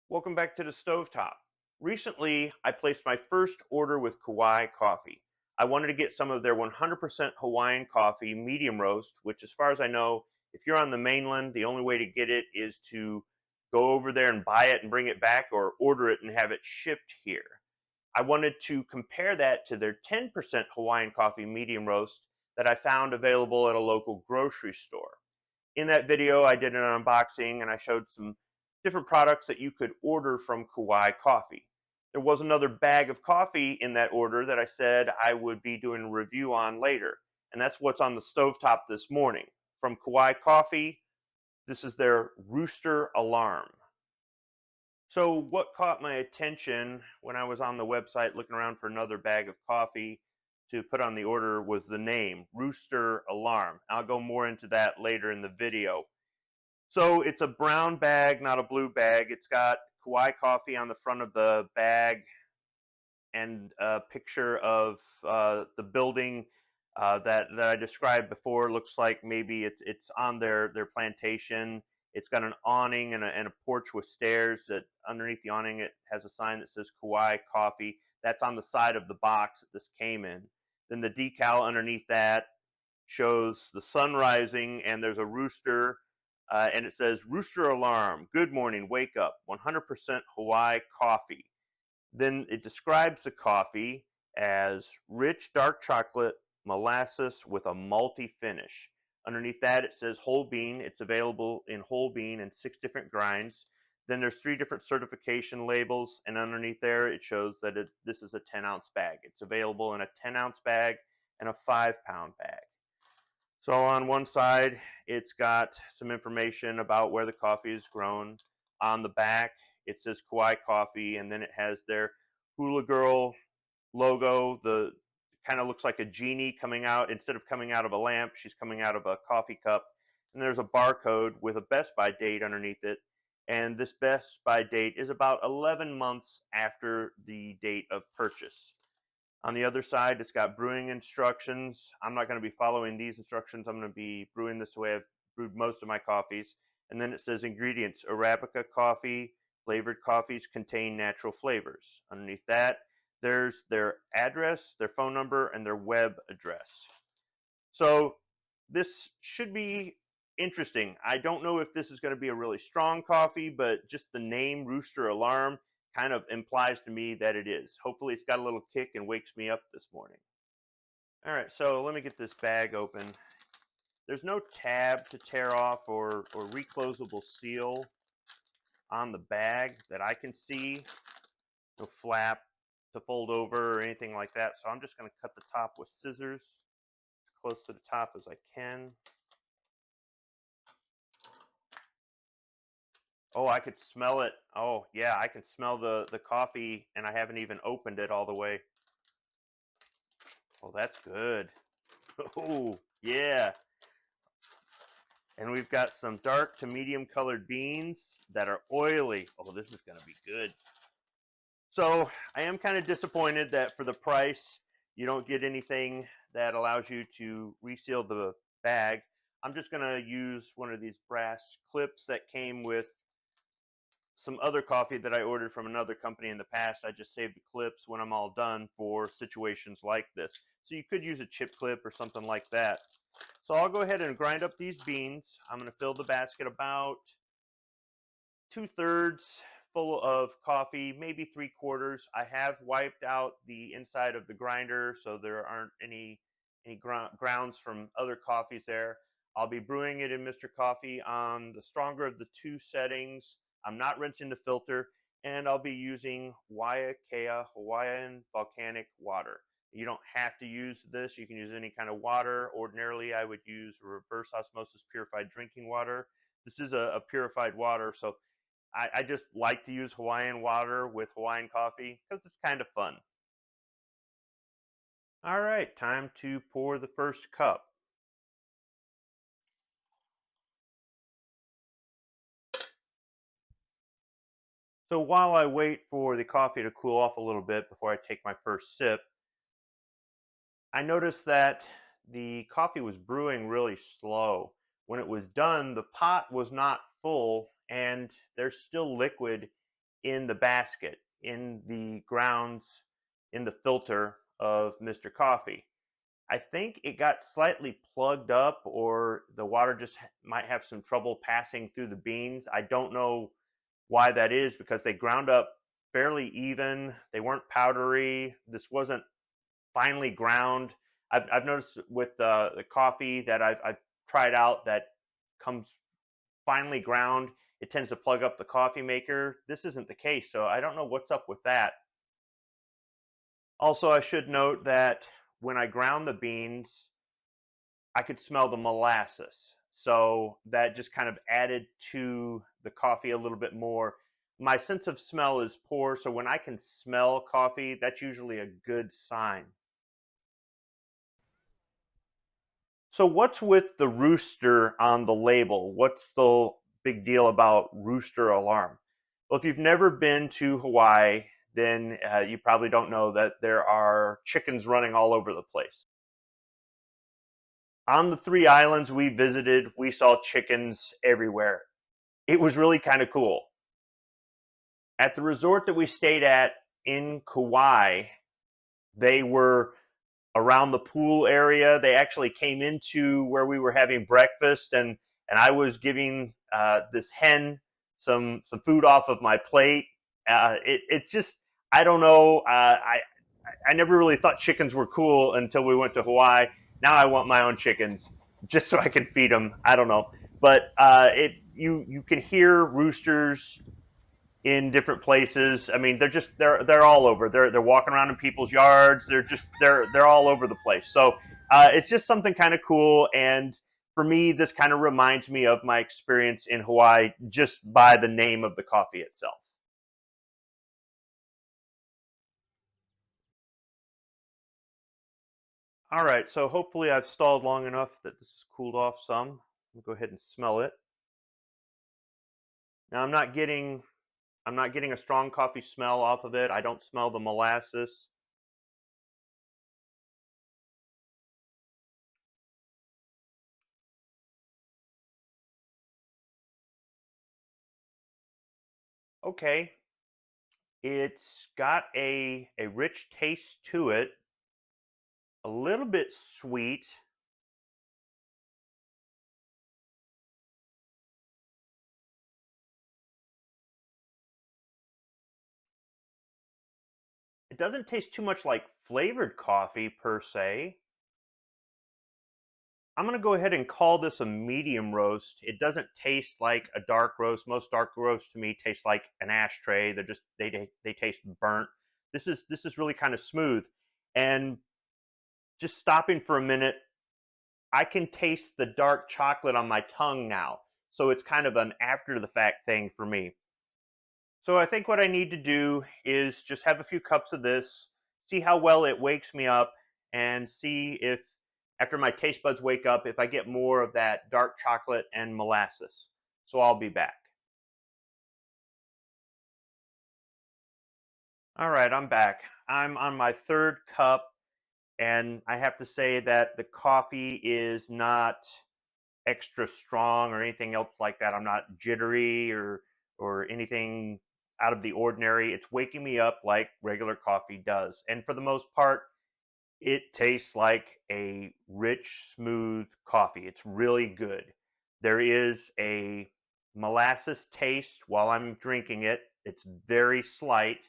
Welcome back to the Stovetop. Recently, I placed my first order with Kauai Coffee. I wanted to get some of their 100% Hawaiian coffee medium roast, which as far as I know, if you're on the mainland, the only way to get it is to go over there and buy it and bring it back or order it and have it shipped here. I wanted to compare that to their 10% Hawaiian coffee medium roast that I found available at a local grocery store. In that video, I did an unboxing and I showed some different products that you could order from Kauai Coffee. There was another bag of coffee in that order that I said I would be doing a review on later, and that's what's on the stovetop this morning. From Kauai Coffee, this is their Rooster alarm. So what caught my attention when I was on the website looking around for another bag of coffee to put on the order was the name, Rooster Alarm. I'll go more into that later in the video. So it's a brown bag, not a blue bag. It's got Kauai Coffee on the front of the bag and a picture of the building that I described before. Looks like maybe it's on their plantation. It's got an awning and a porch with stairs. That underneath the awning it has a sign that says Kauai Coffee. That's on the side of the box that this came in. Then the decal underneath that shows the sun rising, and there's a rooster, and it says Rooster Alarm, good morning, wake up, 100% Hawaii coffee. Then it describes the coffee as rich dark chocolate molasses with a malty finish. Underneath that it says whole bean. It's available in whole bean in 6 different grinds. Then there's 3 different certification labels, and underneath there it shows that this is a 10-ounce bag. It's available in a 10-ounce bag and a 5-pound bag. So on one side, it's got some information about where the coffee is grown. On the back, it says Kauai Coffee, and then it has their Hula Girl logo. The kind of looks like a genie coming out. Instead of coming out of a lamp, she's coming out of a coffee cup. And there's a barcode with a Best By date underneath it. And this Best By date is about 11 months after the date of purchase. On the other side, it's got brewing instructions. I'm not going to be following these instructions. I'm going to be brewing this the way I've brewed most of my coffees. And then it says ingredients, Arabica coffee, flavored coffees contain natural flavors. Underneath that, there's their address, their phone number, and their web address. So this should be interesting. I don't know if this is going to be a really strong coffee, but just the name Rooster Alarm kind of implies to me that it is. Hopefully it's got a little kick and wakes me up this morning. All right, so let me get this bag open. There's no tab to tear off or reclosable seal on the bag that I can see. No flap to fold over or anything like that. So I'm just going to cut the top with scissors as close to the top as I can. Oh, I could smell it. Oh, yeah, I can smell the coffee, and I haven't even opened it all the way. Oh, that's good. Oh, yeah. And we've got some dark to medium colored beans that are oily. Oh, this is going to be good. So I am kind of disappointed that for the price, you don't get anything that allows you to reseal the bag. I'm just going to use one of these brass clips that came with some other coffee that I ordered from another company in the past. I just saved the clips when I'm all done for situations like this. So you could use a chip clip or something like that. So I'll go ahead and grind up these beans. I'm going to fill the basket about 2/3 full of coffee, maybe 3/4. I have wiped out the inside of the grinder so there aren't any grounds from other coffees there. I'll be brewing it in Mr. Coffee on the stronger of the 2 settings. I'm not rinsing the filter, and I'll be using Waiākea Hawaiian Volcanic water. You don't have to use this. You can use any kind of water. Ordinarily, I would use reverse osmosis purified drinking water. This is a purified water, so I just like to use Hawaiian water with Hawaiian coffee because it's kind of fun. All right, time to pour the first cup. So while I wait for the coffee to cool off a little bit before I take my first sip, I noticed that the coffee was brewing really slow. When it was done, the pot was not full and there's still liquid in the basket, in the grounds, in the filter of Mr. Coffee. I think it got slightly plugged up, or the water just might have some trouble passing through the beans. I don't know why that is, because they ground up fairly even. They weren't powdery. This wasn't finely ground. I've noticed with the coffee that I've tried out that comes finely ground, it tends to plug up the coffee maker. This isn't the case, so I don't know what's up with that. Also, I should note that when I ground the beans, I could smell the molasses. So that just kind of added to the coffee a little bit more. My sense of smell is poor, so when I can smell coffee, that's usually a good sign. So what's with the rooster on the label? What's the big deal about rooster alarm? Well, if you've never been to Hawaii, then you probably don't know that there are chickens running all over the place. On the 3 islands we visited, we saw chickens everywhere. It was really kind of cool. At the resort that we stayed at in Kauai, they were around the pool area. They actually came into where we were having breakfast, and I was giving this hen some food off of my plate. It's just, I don't know. I never really thought chickens were cool until we went to Hawaii. Now I want my own chickens just so I can feed them. I don't know, but you can hear roosters in different places. I mean, they're all over. They're walking around in people's yards. They're all over the place. So it's just something kind of cool. And for me, this kind of reminds me of my experience in Hawaii just by the name of the coffee itself. All right, so hopefully I've stalled long enough that this has cooled off some. I'll go ahead and smell it. Now I'm not getting a strong coffee smell off of it. I don't smell the molasses. Okay, it's got a rich taste to it, a little bit sweet. It doesn't taste too much like flavored coffee per se. I'm going to go ahead and call this a medium roast. It doesn't taste like a dark roast. Most dark roasts to me taste like an ashtray. They taste burnt. This is really kind of smooth. And just stopping for a minute, I can taste the dark chocolate on my tongue now. So it's kind of an after the fact thing for me. So I think what I need to do is just have a few cups of this, see how well it wakes me up, and see if, after my taste buds wake up, if I get more of that dark chocolate and molasses. So I'll be back. All right, I'm back. I'm on my third cup, and I have to say that the coffee is not extra strong or anything else like that. I'm not jittery or anything out of the ordinary. It's waking me up like regular coffee does. And for the most part, it tastes like a rich, smooth coffee. It's really good. There is a molasses taste while I'm drinking it. It's very slight.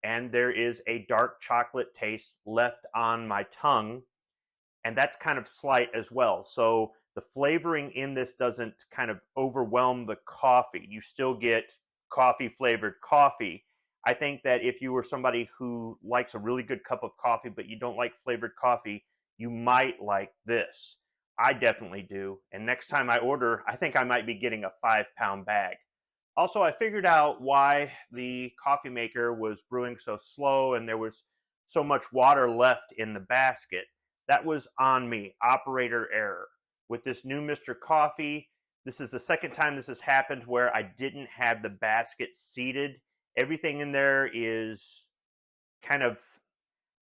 And there is a dark chocolate taste left on my tongue, and that's kind of slight as well. So the flavoring in this doesn't kind of overwhelm the coffee. You still get coffee flavored coffee. I think that if you were somebody who likes a really good cup of coffee, but you don't like flavored coffee, you might like this. I definitely do. And next time I order, I think I might be getting a 5 pound bag. Also, I figured out why the coffee maker was brewing so slow and there was so much water left in the basket. That was on me, operator error. With this new Mr. Coffee, this is the second time this has happened where I didn't have the basket seated. Everything in there is kind of,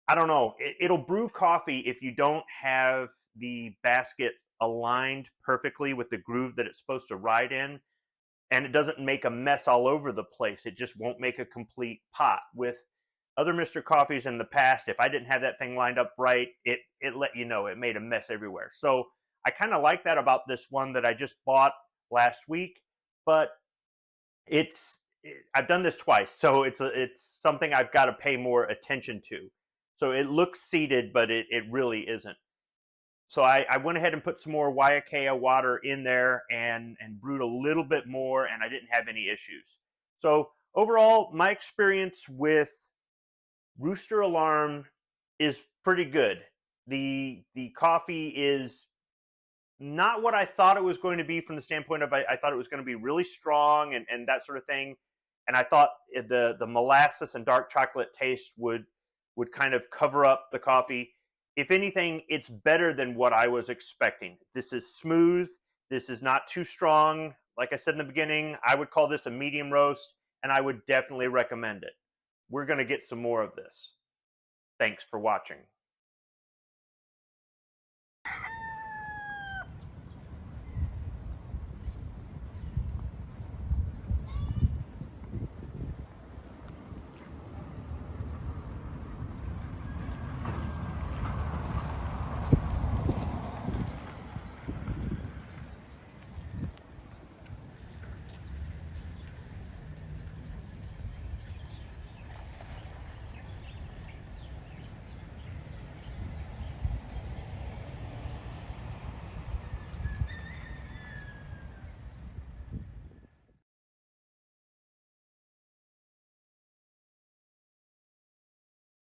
I don't know, it'll brew coffee if you don't have the basket aligned perfectly with the groove that it's supposed to ride in. and it doesn't make a mess all over the place. It just won't make a complete pot. With other Mr. Coffees in the past, if I didn't have that thing lined up right, it let you know. It made a mess everywhere. So I kind of like that about this one that I just bought last week, but I've done this twice, so it's something I've got to pay more attention to. So it looks seeded, but it really isn't. So I went ahead and put some more Waiākea water in there and brewed a little bit more, and I didn't have any issues. So overall, my experience with Rooster Alarm is pretty good. The coffee is not what I thought it was going to be, from the standpoint of I thought it was going to be really strong and that sort of thing. And I thought the molasses and dark chocolate taste would kind of cover up the coffee. If anything, it's better than what I was expecting. This is smooth. This is not too strong. Like I said in the beginning, I would call this a medium roast, and I would definitely recommend it. We're going to get some more of this. Thanks for watching.